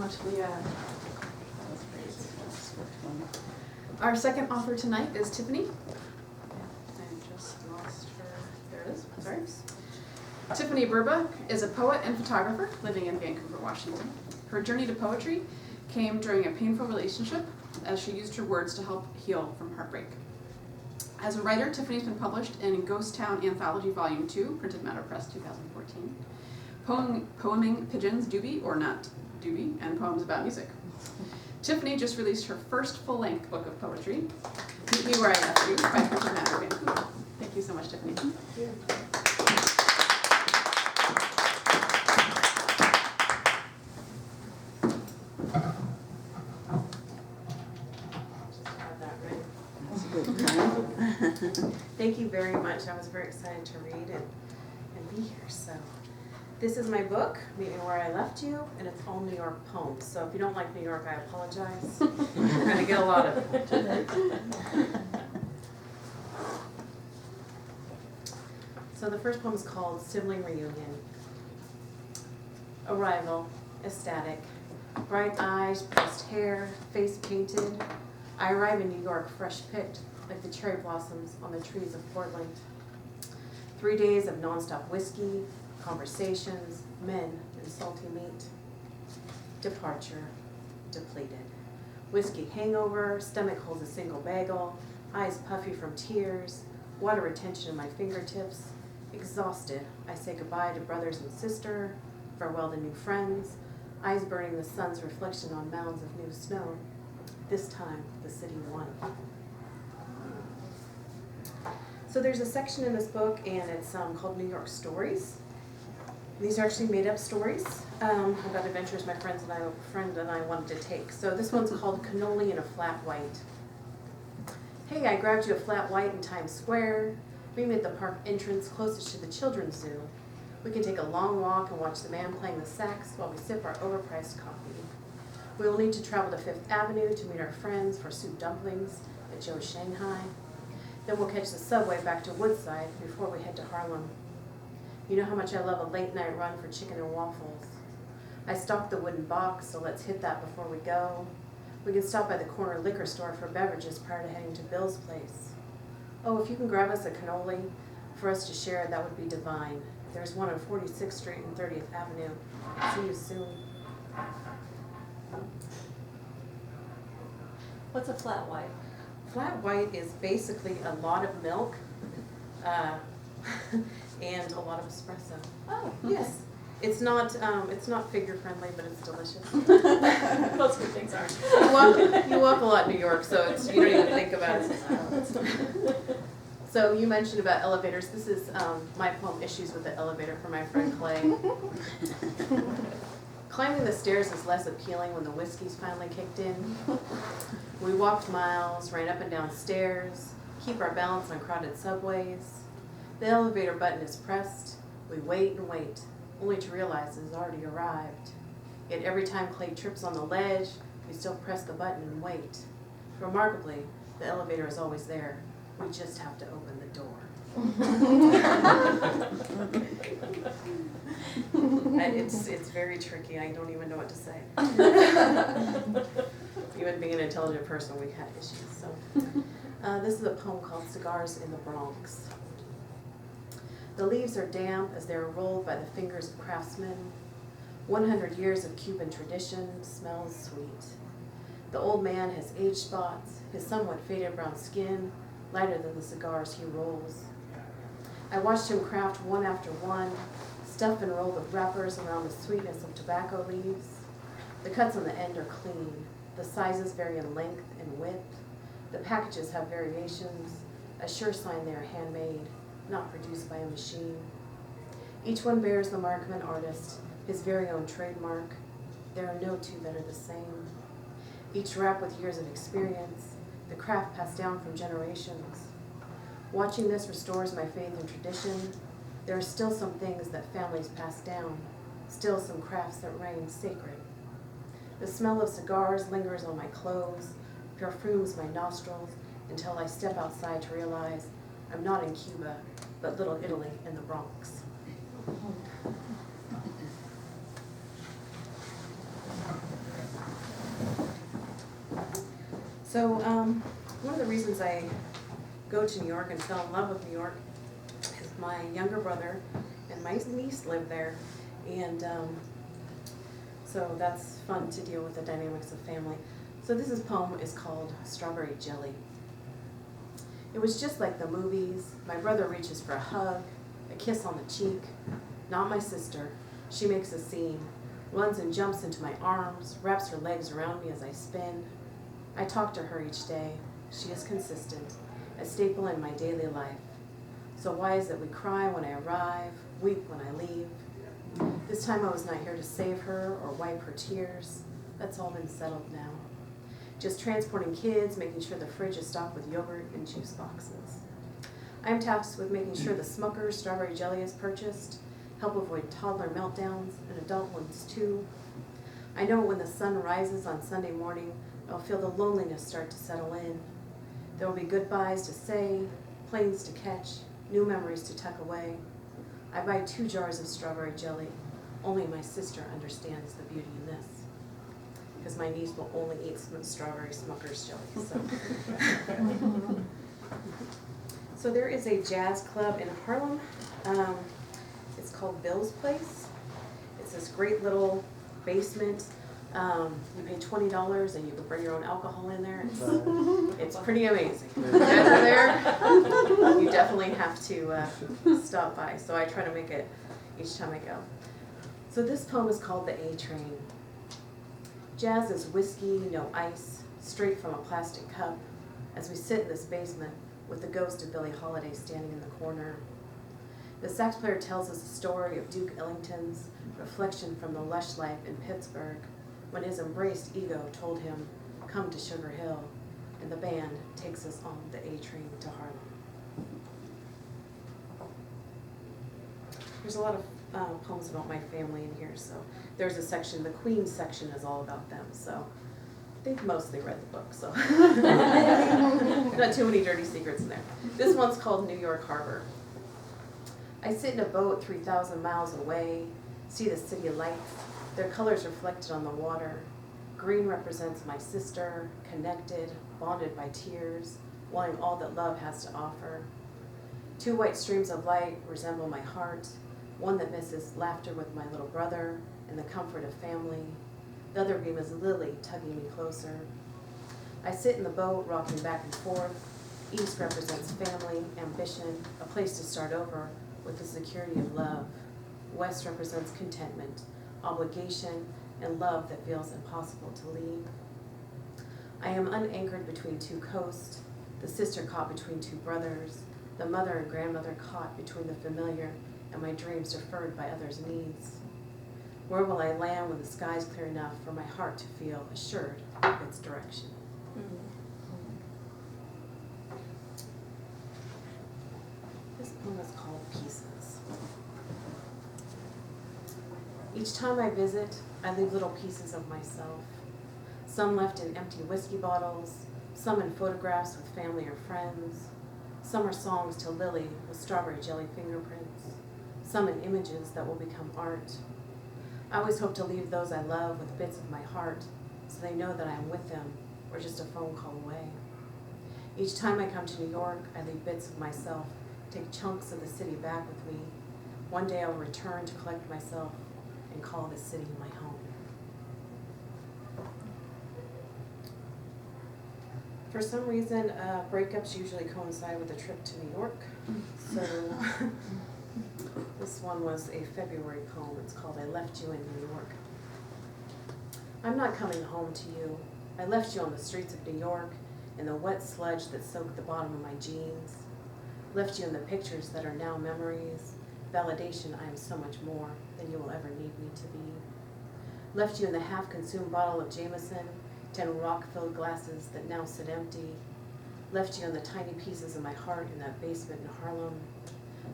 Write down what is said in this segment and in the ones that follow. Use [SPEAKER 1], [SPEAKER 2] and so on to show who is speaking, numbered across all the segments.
[SPEAKER 1] much, Leah. That was great. Our second author tonight is Tiffany. I just lost her. There it is. Sorry. Tiffany Burba is a poet and photographer living in Vancouver, Washington. Her journey to poetry came during a painful relationship as she used her words to help heal from heartbreak. As a writer, Tiffany's been published in Ghost Town Anthology Volume 2, Printed Matter Press 2014, Poeming Pigeons, Doobie or Not Doobie, and Poems About Music. Tiffany just released her first full-length book of poetry, Meet Me Where I Left You, by Printed Matter Vancouver. Thank you so much, Tiffany. Thank you.
[SPEAKER 2] Thank you very much. I was very excited to read and be here. So this is my book, Meet Me Where I Left You, and it's all New York poems. So if you don't like New York, I apologize. You're going to get a lot of it. So the first poem is called Sibling Reunion. Arrival, ecstatic, bright eyes, pressed hair, face painted. I arrive in New York fresh picked, like the cherry blossoms on the trees of Portland. 3 days of nonstop whiskey, conversations, men, and salty meat. Departure, depleted. Whiskey hangover, stomach holds a single bagel, eyes puffy from tears, water retention in my fingertips. Exhausted, I say goodbye to brothers and sister, farewell to new friends, eyes burning the sun's reflection on mounds of new snow. This time, the city won. So there's a section in this book, and it's called New York Stories. These are actually made-up stories about adventures my friend and I wanted to take. So this one's called Cannoli in a Flat White. Hey, I grabbed you a flat white in Times Square. Meet me at the park entrance closest to the children's zoo. We can take a long walk and watch the man playing the sax while we sip our overpriced coffee. We will need to travel to Fifth Avenue to meet our friends for soup dumplings at Joe's Shanghai. Then we'll catch the subway back to Woodside before we head to Harlem. You know how much I love a late night run for chicken and waffles. I stocked the wooden box, so let's hit that before we go. We can stop by the corner liquor store for beverages prior to heading to Bill's place. Oh, if you can grab us a cannoli for us to share, that would be divine. There's one on 46th Street and 30th Avenue. See you soon.
[SPEAKER 3] What's a flat white?
[SPEAKER 2] Flat white is basically a lot of milk and a lot of espresso.
[SPEAKER 3] Oh,
[SPEAKER 2] yes. It's not figure friendly, but it's delicious.
[SPEAKER 3] Most good things are.
[SPEAKER 2] You walk a lot in New York, so you don't even think about it. So you mentioned about elevators. This is my poem, Issues with the Elevator, for my friend Clay. Climbing the stairs is less appealing when the whiskey's finally kicked in. We walked miles, ran up and down stairs, keep our balance on crowded subways. The elevator button is pressed. We wait and wait, only to realize it has already arrived. Yet every time Clay trips on the ledge, we still press the button and wait. Remarkably, the elevator is always there. We just have to open the door. It's very tricky. I don't even know what to say. Even being an intelligent person, we had issues. So, this is a poem called Cigars in the Bronx. The leaves are damp as they are rolled by the fingers of craftsmen. 100 years of Cuban tradition smells sweet. The old man has age spots, his somewhat faded brown skin lighter than the cigars he rolls. I watched him craft one after one, stuff and roll with wrappers around the sweetness of tobacco leaves. The cuts on the end are clean. The sizes vary in length and width. The packages have variations, a sure sign they are handmade, not produced by a machine. Each one bears the mark of an artist, his very own trademark. There are no two that are the same. Each wrap with years of experience, the craft passed down from generations. Watching this restores my faith in tradition. There are still some things that families pass down, still some crafts that reign sacred. The smell of cigars lingers on my clothes, perfumes my nostrils, until I step outside to realize I'm not in Cuba, but Little Italy in the Bronx. So one of the reasons I go to New York and fell in love with New York is my younger brother and my niece live there, and so that's fun to deal with the dynamics of family. So this poem is called Strawberry Jelly. It was just like the movies. My brother reaches for a hug, a kiss on the cheek. Not my sister. She makes a scene, runs and jumps into my arms, wraps her legs around me as I spin. I talk to her each day. She is consistent, a staple in my daily life. So why is it we cry when I arrive, weep when I leave? This time I was not here to save her or wipe her tears. That's all been settled now. Just transporting kids, making sure the fridge is stocked with yogurt and juice boxes. I am tasked with making sure the Smucker's strawberry jelly is purchased, help avoid toddler meltdowns and adult ones too. I know when the sun rises on Sunday morning, I'll feel the loneliness start to settle in. There will be goodbyes to say, planes to catch, new memories to tuck away. I buy 2 jars of strawberry jelly. Only my sister understands the beauty in this, because my niece will only eat some strawberry Smucker's jelly. So there is a jazz club in Harlem. It's called Bill's Place. It's this great little basement. You pay $20 and you can bring your own alcohol in there. It's pretty amazing. If you guys are there, you definitely have to stop by. So I try to make it each time I go. So this poem is called The A Train. Jazz is whiskey, no ice, straight from a plastic cup, as we sit in this basement with the ghost of Billie Holiday standing in the corner. The sax player tells us a story of Duke Ellington's reflection from the lush life in Pittsburgh, when his embraced ego told him, come to Sugar Hill, and the band takes us on the A train to Harlem. There's a lot of poems about my family in here, so there's a section, the Queen section is all about them, so they've mostly read the book, so not too many dirty secrets in there. This one's called New York Harbor. I sit in a boat 3,000 miles away, see the city lights, their colors reflected on the water. Green represents my sister, connected, bonded by tears, wanting all that love has to offer. 2 white streams of light resemble my heart, one that misses laughter with my little brother and the comfort of family. The other beam is Lily tugging me closer. I sit in the boat, rocking back and forth. East represents family, ambition, a place to start over with the security of love. West represents contentment, obligation, and love that feels impossible to leave. I am unanchored between 2 coasts, the sister caught between 2 brothers, the mother and grandmother caught between the familiar and my dreams deferred by others' needs. Where will I land when the sky's clear enough for my heart to feel assured of its direction? This poem is called Pieces. Each time I visit, I leave little pieces of myself. Some left in empty whiskey bottles, some in photographs with family or friends. Some are songs to Lily with strawberry jelly fingerprints. Some in images that will become art. I always hope to leave those I love with bits of my heart so they know that I am with them or just a phone call away. Each time I come to New York, I leave bits of myself, take chunks of the city back with me. One day I will return to collect myself and call this city my home. For some reason, breakups usually coincide with a trip to New York. So this one was a February poem. It's called I Left You in New York. I'm not coming home to you. I left you on the streets of New York in the wet sludge that soaked the bottom of my jeans. Left you in the pictures that are now memories. Validation I am so much more than you will ever need me to be. Left you in the half-consumed bottle of Jameson, 10 rock-filled glasses that now sit empty. Left you in the tiny pieces of my heart in that basement in Harlem.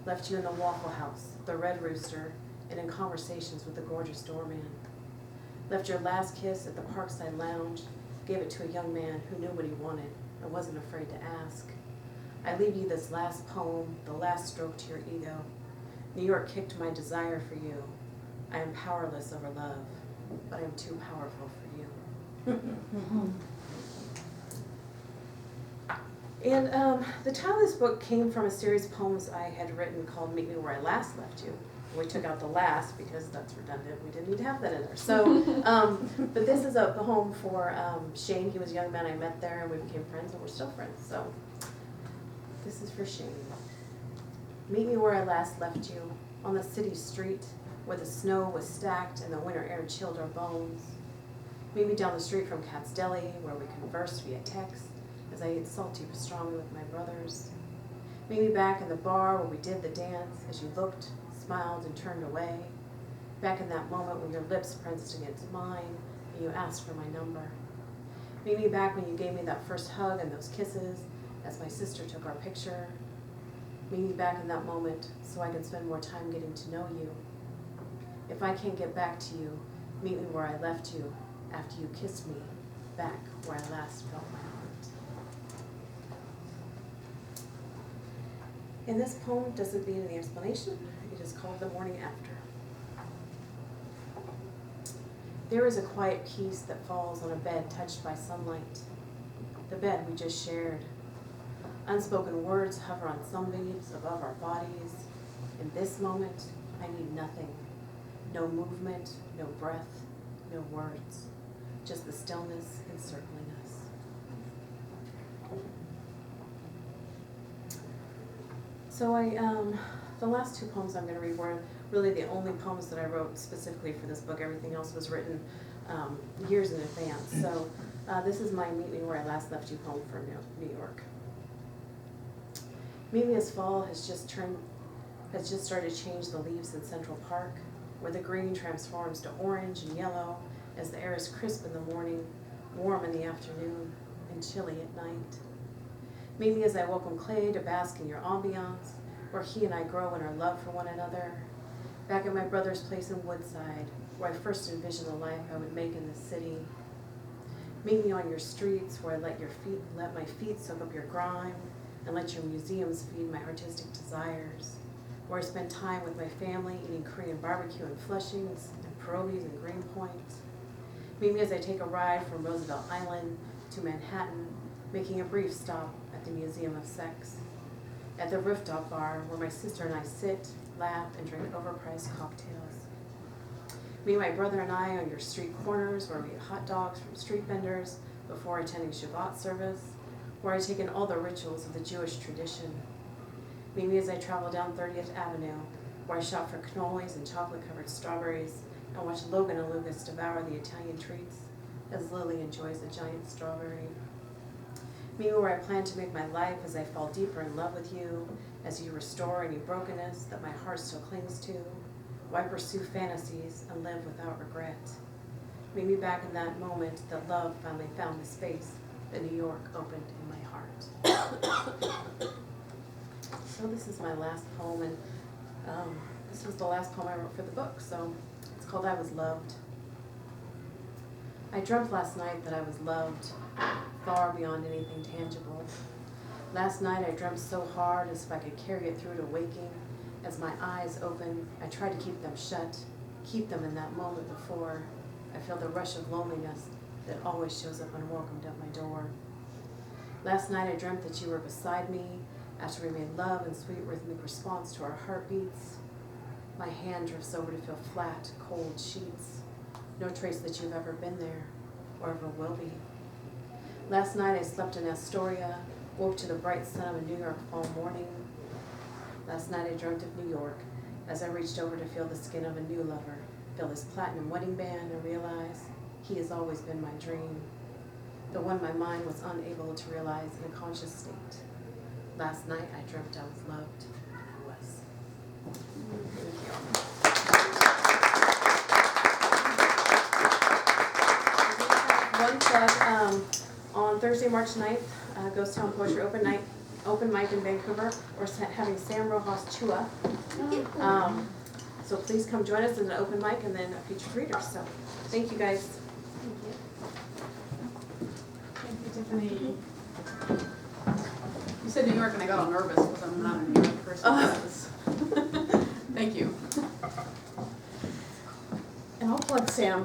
[SPEAKER 2] Left you in the Waffle House, the Red Rooster, and in conversations with the gorgeous doorman. Left your last kiss at the Parkside Lounge, gave it to a young man who knew what he wanted and wasn't afraid to ask. I leave you this last poem, the last stroke to your ego. New York kicked my desire for you. I am powerless over love, but I am too powerful for you. And the title of this book came from a series of poems I had written called Meet Me Where I Last Left You. We took out the last because that's redundant. We didn't need to have that in there. So, but this is a poem for Shane. He was a young man I met there, and we became friends, and we're still friends. So this is for Shane. Meet me where I last left you, on the city street, where the snow was stacked and the winter air chilled our bones. Meet me down the street from Cat's Deli, where we conversed via text, as I ate salty pastrami with my brothers. Meet me back in the bar where we did the dance, as you looked, smiled, and turned away. Back in that moment when your lips pressed against mine, and you asked for my number. Meet me back when you gave me that first hug and those kisses, as my sister took our picture. Meet me back in that moment so I can spend more time getting to know you. If I can't get back to you, meet me where I left you after you kissed me back where I last felt my heart. And this poem doesn't need any explanation. It is called The Morning After. There is a quiet peace that falls on a bed touched by sunlight. The bed we just shared. Unspoken words hover on sunbeams above our bodies. In this moment, I need nothing. No movement, no breath, no words. Just the stillness encircling us. So the last two poems I'm going to read were really the only poems that I wrote specifically for this book. Everything else was written years in advance. So this is my Meet Me Where I Last Left You poem for New York. Meet me as fall has just started to change the leaves in Central Park, where the green transforms to orange and yellow as the air is crisp in the morning, warm in the afternoon, and chilly at night. Meet me as I welcome Clay to bask in your ambiance, where he and I grow in our love for one another. Back at my brother's place in Woodside, where I first envisioned the life I would make in the city. Meet me on your streets, where I let my feet soak up your grime, and let your museums feed my artistic desires. Where I spend time with my family eating Korean barbecue in Flushings and pierogies in Greenpoint. Meet me as I take a ride from Roosevelt Island to Manhattan, making a brief stop at the Museum of Sex. At the rooftop bar where my sister and I sit, laugh, and drink overpriced cocktails. Meet my brother and I on your street corners where we eat hot dogs from street vendors before attending Shabbat service, where I take in all the rituals of the Jewish tradition. Meet me as I travel down 30th Avenue, where I shop for cannolis and chocolate-covered strawberries, and watch Logan and Lucas devour the Italian treats, as Lily enjoys a giant strawberry. Meet me where I plan to make my life as I fall deeper in love with you, as you restore any brokenness that my heart still clings to, where I pursue fantasies and live without regret. Meet me back in that moment that love finally found the space that New York opened in my heart. So this is my last poem, and this was the last poem I wrote for the book, so it's called I Was Loved. I dreamt last night that I was loved, far beyond anything tangible. Last night I dreamt so hard as if I could carry it through to waking. As my eyes open, I try to keep them shut, keep them in that moment before I feel the rush of loneliness that always shows up unwelcomed at my door. Last night I dreamt that you were beside me after we made love in sweet rhythmic response to our heartbeats. My hand drifts over to feel flat, cold sheets. No trace that you've ever been there or ever will be. Last night I slept in Astoria, woke to the bright sun of a New York fall morning. Last night I dreamt of New York as I reached over to feel the skin of a new lover, feel his platinum wedding band, and realize he has always been my dream, the one my mind was unable to realize in a conscious state. Last night I dreamt I was loved, and I was. Thank you. One plug, on Thursday, March 9th, Ghost Town Poetry Open Mic in Vancouver. We're having Sam Rojas Chua. So please come join us in an open mic and then a featured reader. So thank you guys.
[SPEAKER 1] Thank you, Tiffany. You said New York and I got all nervous because I'm not a New York person. Thank you. And I'll plug Sam.